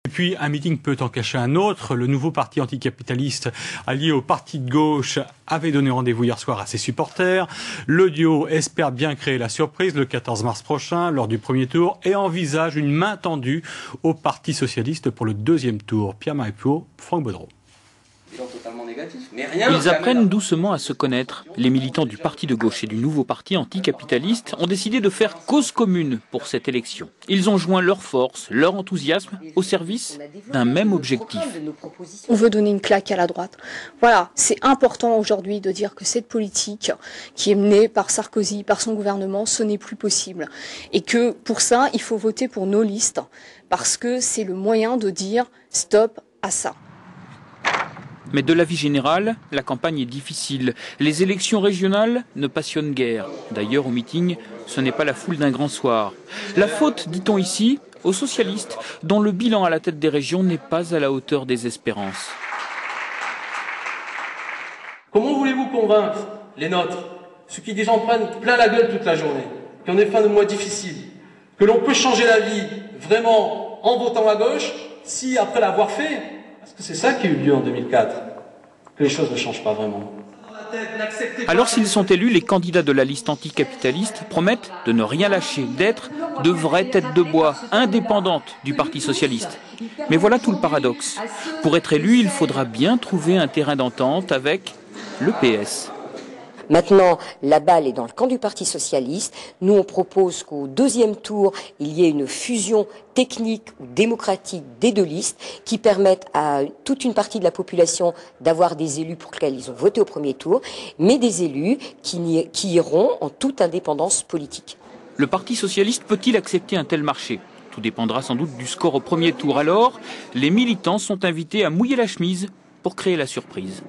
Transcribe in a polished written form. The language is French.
Et puis un meeting peut en cacher un autre. Le nouveau parti anticapitaliste allié au parti de gauche avait donné rendez-vous hier soir à ses supporters. Le duo espère bien créer la surprise le 14 mars prochain lors du premier tour et envisage une main tendue au Parti socialiste pour le deuxième tour. Pierre-Marie Puot, Franck Baudreau. Ils apprennent doucement à se connaître. Les militants du parti de gauche et du nouveau parti anticapitaliste ont décidé de faire cause commune pour cette élection. Ils ont joint leurs forces, leur enthousiasme au service d'un même objectif. On veut donner une claque à la droite. Voilà, c'est important aujourd'hui de dire que cette politique qui est menée par Sarkozy, par son gouvernement, ce n'est plus possible. Et que pour ça, il faut voter pour nos listes parce que c'est le moyen de dire stop à ça. Mais de l'avis général, la campagne est difficile. Les élections régionales ne passionnent guère. D'ailleurs, au meeting, ce n'est pas la foule d'un grand soir. La faute, dit-on ici, aux socialistes, dont le bilan à la tête des régions n'est pas à la hauteur des espérances. Comment voulez-vous convaincre les nôtres, ceux qui déjà en prennent plein la gueule toute la journée, qu'on est fin de mois difficile, que l'on peut changer la vie vraiment en votant à gauche, si après l'avoir fait, parce que c'est ça qui a eu lieu en 2004, que les choses ne changent pas vraiment. Alors s'ils sont élus, les candidats de la liste anticapitaliste promettent de ne rien lâcher, d'être de vraies têtes de bois, indépendantes du Parti socialiste. Mais voilà tout le paradoxe. Pour être élu, il faudra bien trouver un terrain d'entente avec le PS. Maintenant, la balle est dans le camp du Parti socialiste. Nous, on propose qu'au deuxième tour, il y ait une fusion technique ou démocratique des deux listes qui permettent à toute une partie de la population d'avoir des élus pour lesquels ils ont voté au premier tour, mais des élus qui iront en toute indépendance politique. Le Parti socialiste peut-il accepter un tel marché ? Tout dépendra sans doute du score au premier tour. Alors, les militants sont invités à mouiller la chemise pour créer la surprise.